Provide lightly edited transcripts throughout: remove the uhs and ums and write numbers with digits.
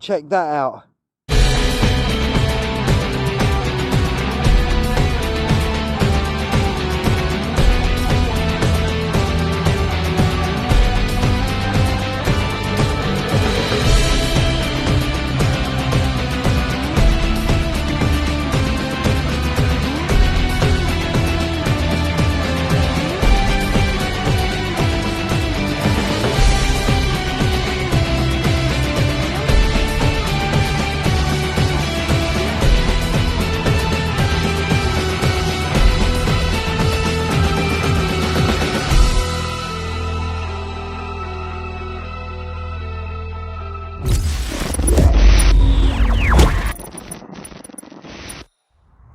Check that out.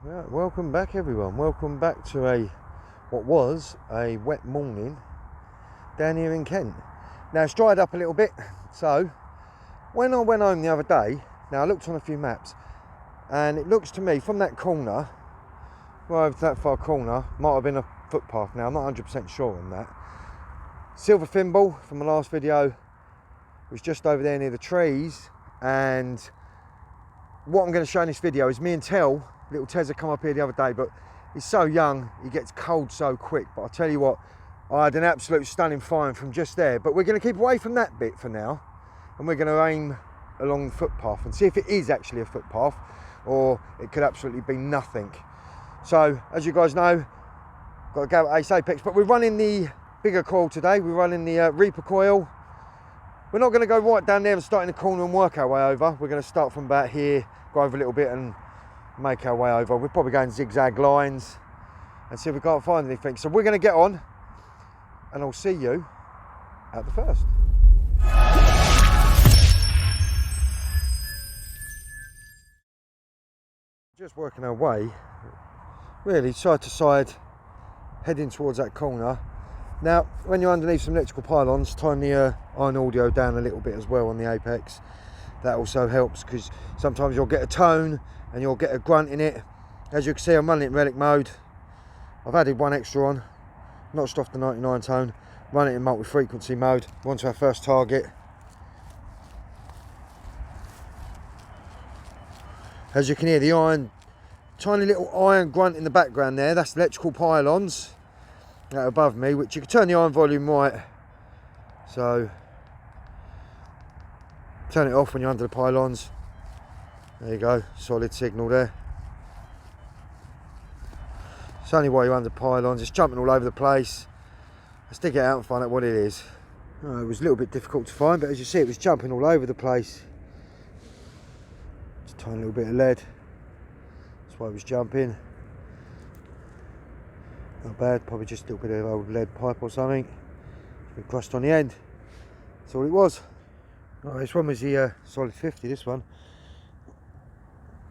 Right, welcome back everyone, welcome back to what was a wet morning down here in Kent. Now it's dried up a little bit, so when I went home the other day, now I looked on a few maps and it looks to me from that corner, right over to that far corner, might have been a footpath now, I'm not 100% sure on that. Silver Thimble from the last video was just over there near the trees, and what I'm going to show in this video is me and Tel, little Tezza, come up here the other day, but he's so young, he gets cold so quick. But I'll tell you what, I had an absolute stunning find from just there. But we're going to keep away from that bit for now, and we're going to aim along the footpath and see if it is actually a footpath or it could absolutely be nothing. So, as you guys know, got a Garrett Ace Apex, but we're running the bigger coil today. We're running the Reaper coil. We're not going to go right down there and start in the corner and work our way over. We're going to start from about here, go over a little bit and make our way over. We're probably going zigzag lines and see if we can't find anything. So we're going to get on and I'll see you at the first. Just working our way really side to side, heading towards that corner. Now when you're underneath some electrical pylons, turn the iron audio down a little bit as well on the Apex. That also helps because sometimes you'll get a tone and you'll get a grunt in it. As you can see, I'm running it in relic mode. I've added one extra on, notched off the 99 tone, run it in multi-frequency mode. We're on to our first target. As you can hear, the iron, tiny little iron grunt in the background there, that's electrical pylons above me, which you can turn the iron volume right. So, turn it off when you're under the pylons. There you go, solid signal there. It's only while you're under pylons, it's jumping all over the place. Let's dig it out and find out what it is. It was a little bit difficult to find, but as you see, it was jumping all over the place. Just a tiny little bit of lead. That's why it was jumping. Not bad, probably just a little bit of old lead pipe or something. A bit crust on the end. That's all it was. Right, this one was the solid 50, this one.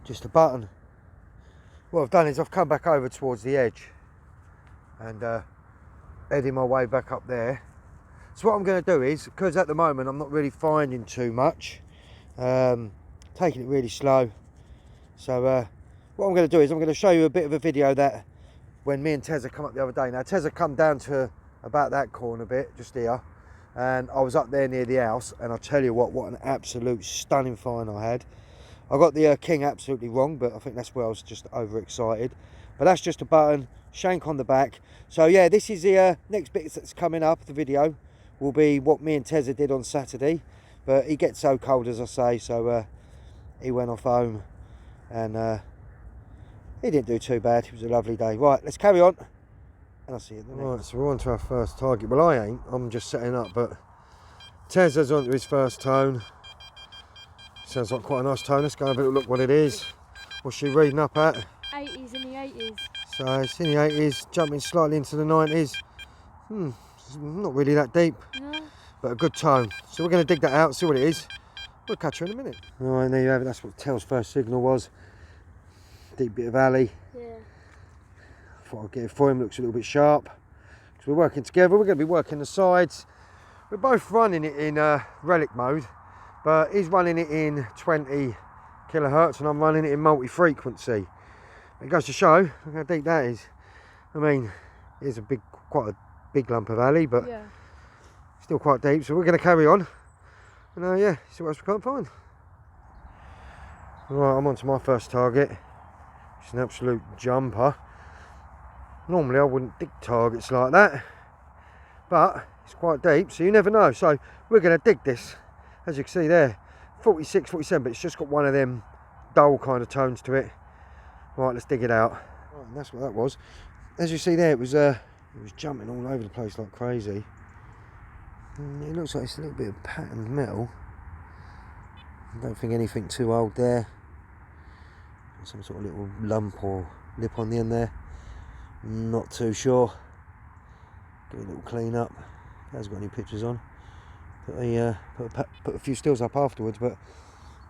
Just a button. What I've done is I've come back over towards the edge and heading my way back up there. So what I'm going to do is, because at the moment I'm not really finding too much, taking it really slow. So what I'm going to do is I'm going to show you a bit of a video that when me and Tezza come up the other day. Now Tezza come down to about that corner bit, just here, and I was up there near the house, and I'll tell you what an absolute stunning find I had. I got the king absolutely wrong, but I think that's where I was just overexcited. But that's just a button, shank on the back. So yeah, this is the next bit that's coming up. The video will be what me and Tezza did on Saturday. But he gets so cold, as I say, so he went off home and he didn't do too bad. It was a lovely day. Right, let's carry on and I'll see you in the next. Right, so we're on to our first target. Well, I ain't, I'm just setting up, but Tezza's on to his first tone. Sounds like quite a nice tone. Let's go have a little look what it is. What's she reading up at? 80s in the 80s. So it's in the 80s, jumping slightly into the 90s. It's not really that deep, No. but a good tone. So we're going to dig that out, see what it is. We'll catch her in a minute. All right, there you have it. That's what Tel's first signal was. Deep bit of alley. Yeah. Thought I'd get it for him. Looks a little bit sharp. Because we're working together. We're going to be working the sides. We're both running it in relic mode, but he's running it in 20 kilohertz and I'm running it in multi-frequency. It goes to show how deep that is. I mean, it's quite a big lump of alley, but yeah, still quite deep. So we're going to carry on and yeah, see what else we can't find. Right, I'm on to my first target. It's an absolute jumper. Normally I wouldn't dig targets like that, but it's quite deep, so you never know. So we're going to dig this. As you can see there, 46, 47, but it's just got one of them dull kind of tones to it. Right, let's dig it out. Right, and that's what that was. As you see there, it was jumping all over the place like crazy. And it looks like it's a little bit of patterned metal. I don't think anything too old there. Some sort of little lump or lip on the end there. Not too sure. Give it a little clean up. Hasn't got any pictures on. Put a few stills up afterwards, but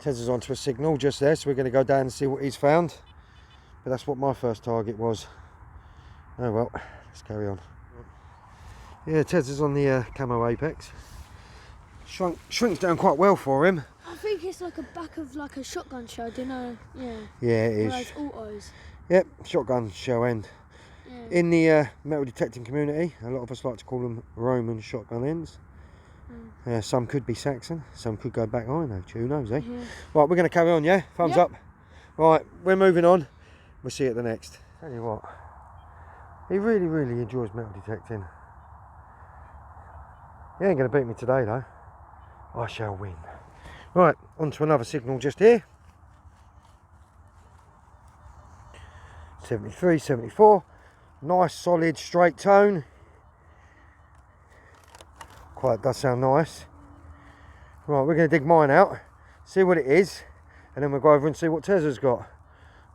Tez's onto a signal just there, so we're going to go down and see what he's found. But that's what my first target was. Oh well, let's carry on. Yeah, Tez is on the camo apex. Shrinks down quite well for him. I think it's like a back of like a shotgun shell, do you know? Yeah. Yeah, it is. Those autos. Yep, shotgun shell end. Yeah. In the metal detecting community, a lot of us like to call them Roman shotgun ends. Some could be Saxon, some could go back iron age, who knows, eh? Right, we're going to carry on, yeah? Thumbs up. Right, we're moving on. We'll see you at the next. Tell you what, he really, really enjoys metal detecting. He ain't going to beat me today, though. I shall win. Right, on to another signal just here. 73, 74. Nice, solid, straight tone. Quite does sound nice. Right, we're going to dig mine out, see what it is, and then we'll go over and see what Tez has got.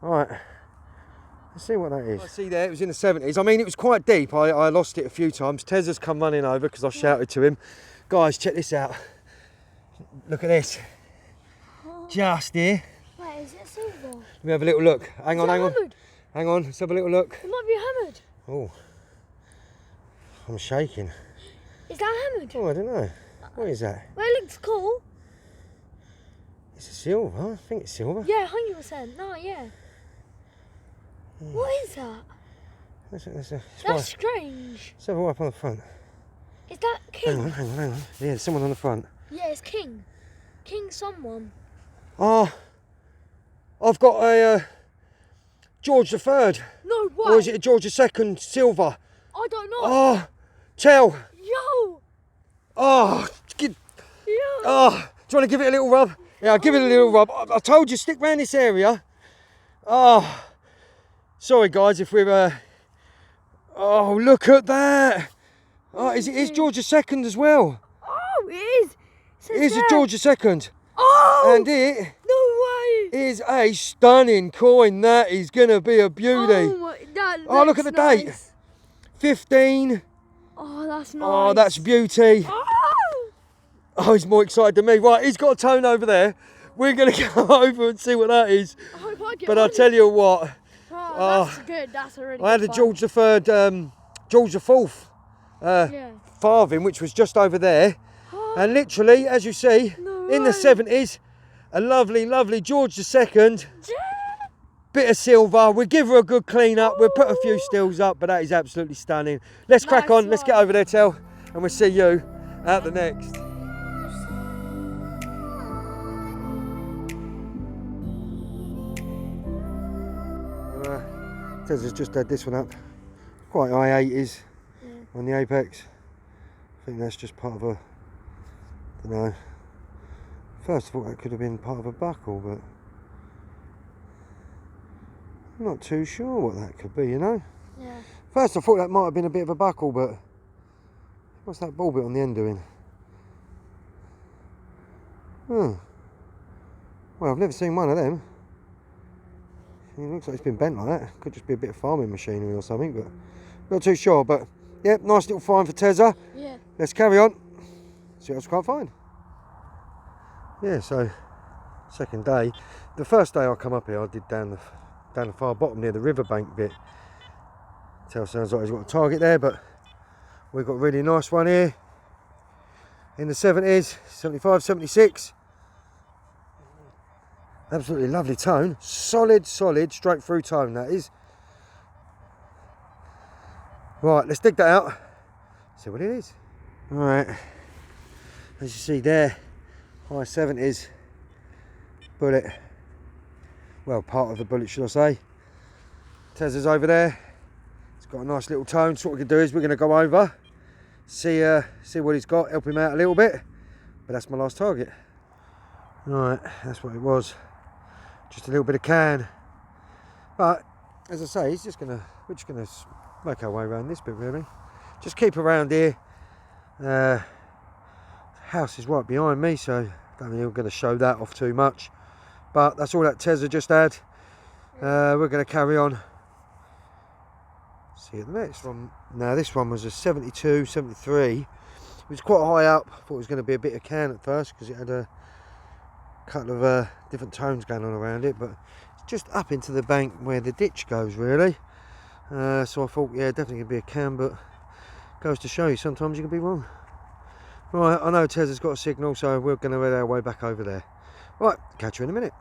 Right, let's see what that is. I see there, it was in the 70s. I mean, it was quite deep. I lost it a few times. Tez has come running over because I shouted to him. Guys, check this out. Look at this. Just here. Wait, is it silver? Let me have a little look. Hang on. Hammered? Hang on, let's have a little look. It might be hammered. Oh, I'm shaking. Is that hammered? Oh, I don't know. What is that? Well, it looks cool. It's a silver. I think it's silver. Yeah, 100%. No, yeah. What is that? That's strange. Let's have a wipe on the front. Is that King? Hang on. Yeah, there's someone on the front. Yeah, it's King. King someone. Oh, I've got a George III. No way. Or is it a George II silver? I don't know. Oh, tell. Yo. Oh, Yo. oh, do you want to give it a little rub? Yeah, I'll give it a little rub. I told you, stick round this area. Oh, sorry guys if we're... oh, look at that. Oh, it's George II as well. Oh, it is. It is a George II. Oh. And it... no way. is a stunning coin. That is going to be a beauty. Oh, oh, look at the date. 15. Oh, that's nice. Oh, that's beauty. Oh, he's more excited than me. Right, he's got a tone over there. We're going to go over and see what that is. I hope I get but one. I'll tell you what. Oh, that's good. That's a really I had a George III, George IV Farthing, which was just over there. And literally, as you see, in the 70s, a lovely, lovely George II. Bit of silver. We'll give her a good clean up. We'll put a few stills up, but that is absolutely stunning. Let's crack on. Let's get over there, Tel, and we'll see you at the next. Tez has just had this one up. Quite high 80s on the apex. I think that's just part of a, I don't know. First I thought that could have been part of a buckle, but I'm not too sure what that could be, you know? Yeah. First I thought that might have been a bit of a buckle, but what's that ball bit on the end doing? Well, I've never seen one of them. It looks like it's been bent like that. Could just be a bit of farming machinery or something, but not too sure. But yeah, nice little find for Tezza. Yeah. Let's carry on. See what else we can't find. Yeah, so second day. The first day I come up here, I did down the far bottom near the riverbank bit. Tell sounds like he's got a target there, but we've got a really nice one here in the 70s, 75, 76. Absolutely lovely tone. Solid, straight through tone that is. Right, let's dig that out. See what it is. Alright. As you see there, high 70s bullet. well, part of the bullet, should I say. Tezza's over there. It's got a nice little tone. So what we can do is we're going to go over, see what he's got, help him out a little bit. But that's my last target. Right, that's what it was. Just a little bit of can. But as I say, we're just gonna make our way around this bit really. Just keep around here. House is right behind me, so I don't think I'm going to show that off too much. But that's all that Tezza just had. We're going to carry on. See you at the next one. Now this one was a 72, 73. It was quite high up. I thought it was going to be a bit of can at first because it had a couple of different tones going on around it, but it's just up into the bank where the ditch goes really. So I thought, yeah, definitely going to be a can, but goes to show you sometimes you can be wrong. Right, I know Tezza's got a signal, so we're going to head our way back over there. Right, catch you in a minute.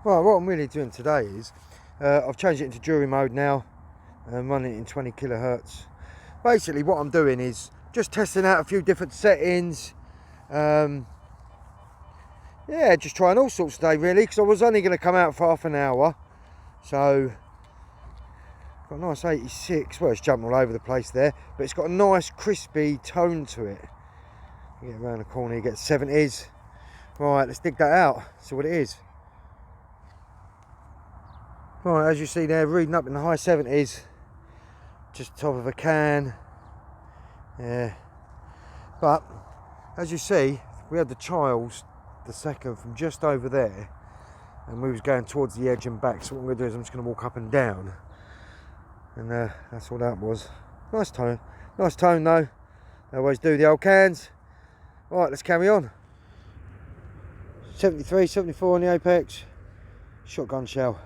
Right, what I'm really doing today is I've changed it into jury mode now. I'm running it in 20 kilohertz. Basically what I'm doing is just testing out a few different settings. Yeah, just trying all sorts today really, because I was only going to come out for half an hour. So got a nice 86. Well, it's jumping all over the place there, but it's got a nice crispy tone to it. You get around the corner, you get 70s. Right, let's dig that out, see what it is. Right, as you see there, reading up in the high 70s. Just top of a can. Yeah. But, as you see, we had the child, the second, from just over there. And we was going towards the edge and back. So what I'm going to do is I'm just going to walk up and down. And that's all that was. Nice tone. Nice tone though. They always do, the old cans. Right, let's carry on. 73, 74 on the apex. Shotgun shell.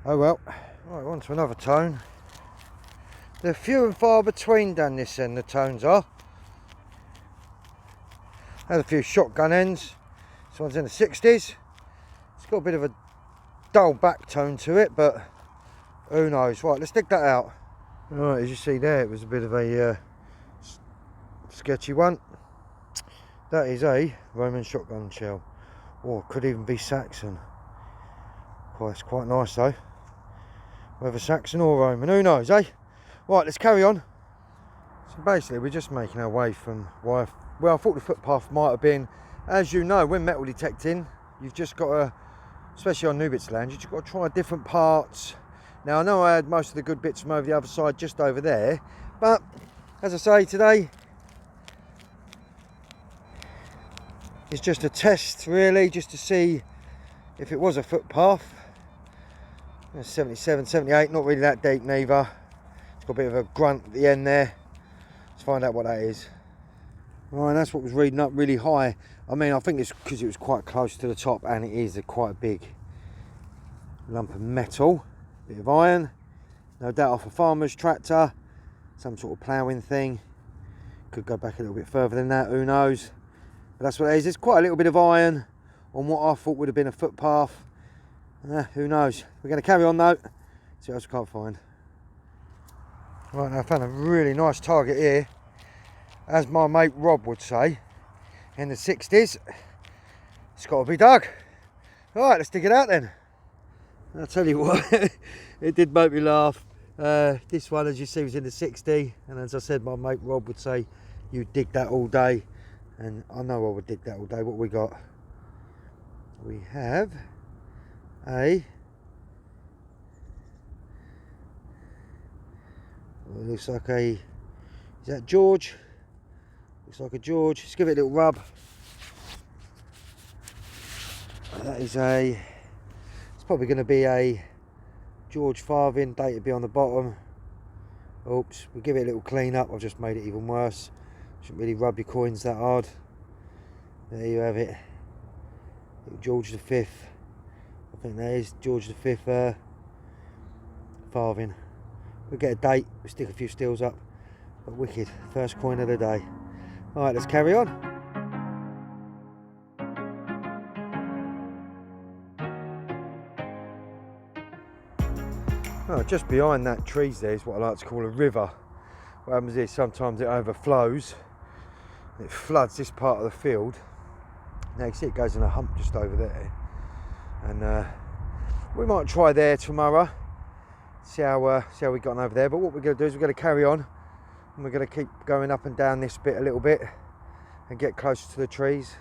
Oh well. Right, on to another tone. They're few and far between down this end, the tones are. Had a few shotgun ends. This one's in the 60s. It's got a bit of a dull back tone to it, but who knows. Right, let's dig that out. Right, as you see there, it was a bit of a sketchy one. That is a Roman shotgun shell, or could even be Saxon. It's quite nice though. Whether Saxon or Roman, who knows, eh? Right, let's carry on. So basically, we're just making our way from where, well, I thought the footpath might have been. As you know, when metal detecting, you've just got to, especially on new bits of land, you've just got to try different parts. Now, I know I had most of the good bits from over the other side, just over there, but as I say, today it's just a test, really, just to see if it was a footpath. 77, 78, not really that deep neither. It's got a bit of a grunt at the end there. Let's find out what that is. Right, that's what was reading up really high. I mean, I think it's because it was quite close to the top, and it is quite a big lump of metal. Bit of iron, no doubt off a farmer's tractor, some sort of ploughing thing. Could go back a little bit further than that, who knows. But that's what it is. There's quite a little bit of iron on what I thought would have been a footpath. Who knows. We're going to carry on though, see what else we can't find. Right, now I found a really nice target here. As my mate Rob would say, in the 60s, it's got to be dug. Right, let's dig it out then. I'll tell you what, it did make me laugh. This one, as you see, was in the 60, and as I said, my mate Rob would say, you dig that all day. And I know I would dig that all day. What we got? We have a, well, it looks like a, is that George? Looks like a George. Let's give it a little rub. That is a, it's probably going to be a George Farthing, date to be on the bottom. Oops, we'll give it a little clean up. I've just made it even worse. Shouldn't really rub your coins that hard. There you have it. Little George V. I think that is George V Farthing. We'll get a date, we'll stick a few steels up. But wicked, first coin of the day. Alright, let's carry on. Oh, just behind that trees there is what I like to call a river. What happens is sometimes it overflows. It floods this part of the field. Now you can see it goes in a hump just over there. And we might try there tomorrow, see how we got on over there. But what we're going to do is we're going to carry on, and we're going to keep going up and down this bit a little bit and get closer to the trees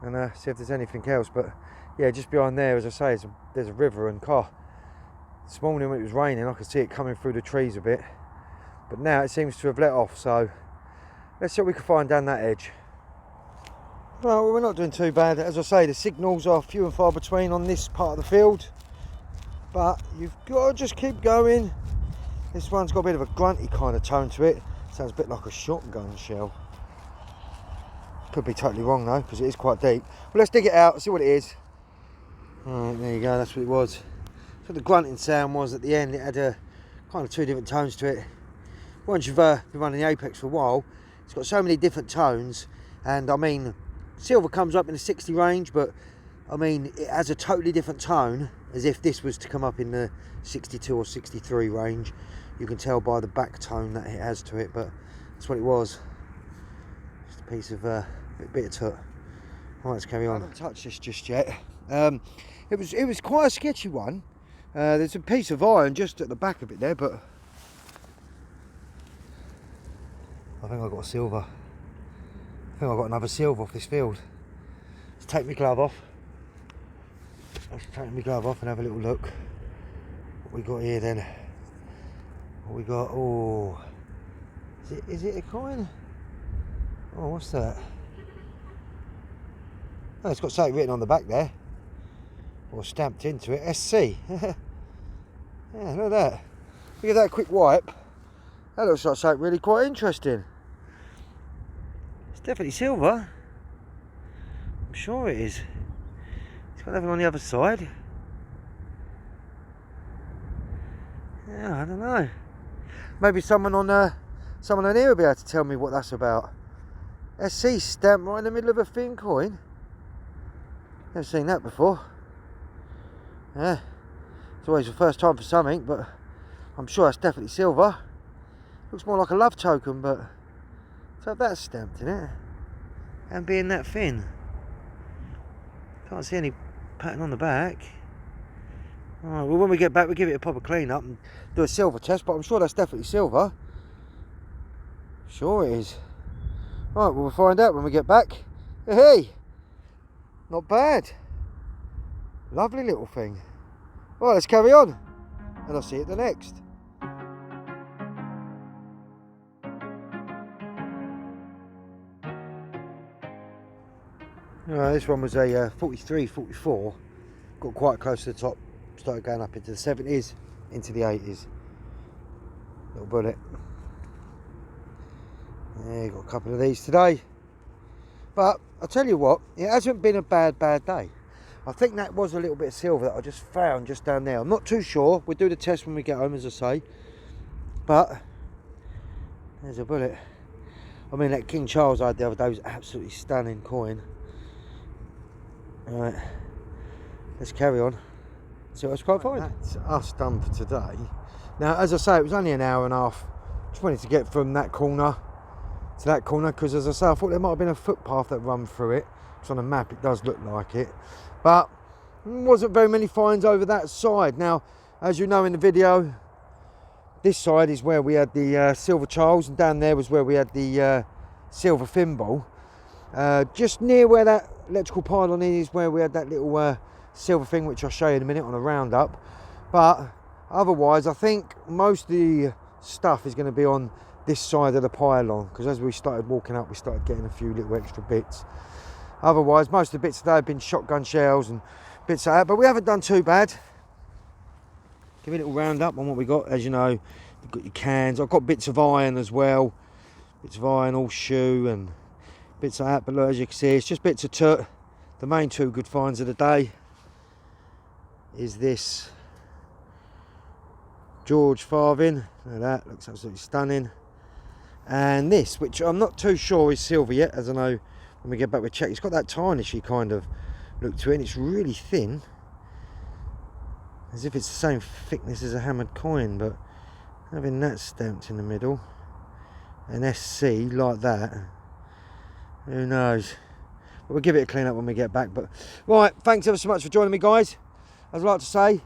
and see if there's anything else. But yeah, just behind there, as I say, there's a river, and this morning when it was raining I could see it coming through the trees a bit, but now it seems to have let off. So let's see what we can find down that edge. Well, we're not doing too bad. As I say, the signals are few and far between on this part of the field, but you've got to just keep going. This one's got a bit of a grunty kind of tone to it. Sounds a bit like a shotgun shell. Could be totally wrong though, because it is quite deep. But let's dig it out, see what it is. Alright, there you go, that's what it was. So the grunting sound was at the end. It had kind of two different tones to it. Once you've been running the Apex for a while, it's got so many different tones. And I mean, silver comes up in the 60 range, but I mean, it has a totally different tone, as if this was to come up in the 62 or 63 range. You can tell by the back tone that it has to it, but that's what it was. Just a piece of bit of tut. Right, let's carry on. I haven't touched this just yet. It was quite a sketchy one. There's a piece of iron just at the back of it there, but I think I got a silver. I think I got another silver off this field. Let's take my glove off. Let's take my glove off and have a little look. What we got here then? What we got? Oh, is it a coin? Oh, what's that? Oh, it's got something written on the back there, or stamped into it. SC. Yeah, look at that. Give that a quick wipe. That looks like something really quite interesting. It's definitely silver. I'm sure it is. It's got nothing on the other side. Yeah, I don't know. Maybe someone on here will be able to tell me what that's about. SC stamp right in the middle of a thin coin. Never seen that before. Yeah, it's always the first time for something, but I'm sure that's definitely silver. Looks more like a love token, but to have that stamped in it and being that thin, can't see any pattern on the back. Alright, well, when we get back we'll give it a proper clean up and do a silver test, but I'm sure that's definitely silver. Sure it is. Alright, well, we'll find out when we get back. Hey, not bad. Lovely little thing. Right, let's carry on, and I'll see you at the next. This one was a 43, 44. Got quite close to the top. Started going up into the 70s, into the 80s. Little bullet. Yeah, got a couple of these today. But I'll tell you what, it hasn't been a bad day. I think that was a little bit of silver that I just found just down there. I'm not too sure. We'll do the test when we get home, as I say. But there's a bullet. I mean, that King Charles I had the other day was absolutely stunning coin. Alright, let's carry on. See what else quite fine. That's us done for today. Now, as I say, it was only an hour and a half. Just wanted to get from that corner to that corner, because as I say, I thought there might have been a footpath that run through it. Because on the map it does look like it, but wasn't very many finds over that side. Now, as you know in the video, this side is where we had the silver Charles, and down there was where we had the silver thimble. Just near where that electrical pylon is where we had that little silver thing, which I'll show you in a minute on a roundup. But otherwise, I think most of the stuff is going to be on this side of the pylon, because as we started walking up we started getting a few little extra bits. Otherwise, most of the bits today have been shotgun shells and bits like that, but we haven't done too bad. Give it a little roundup on what we got. As you know, you've got your cans. I've got bits of iron as well, bits of iron, all shoe and bits like that. But look, as you can see, it's just bits of tut. The main two good finds of the day is this George Farthing. Look at that, looks absolutely stunning. And this, which I'm not too sure is silver yet, as I know when we get back we check. It's got that tarnishy kind of look to it, and it's really thin, as if it's the same thickness as a hammered coin. But having that stamped in the middle, an SC like that, who knows. But we'll give it a clean up when we get back. But right, thanks ever so much for joining me, guys. as I like to say,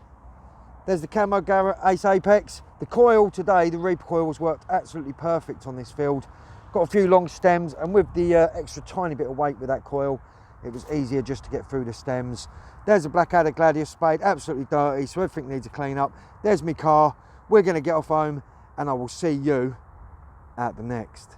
there's the camo Garrett Ace Apex. The coil today, the Reaper coils worked absolutely perfect on this field. Got a few long stems, and with the extra tiny bit of weight with that coil, it was easier just to get through the stems. There's a Blackadder Gladius spade, absolutely dirty, so everything needs a clean up. There's my car. We're going to get off home, and I will see you at the next.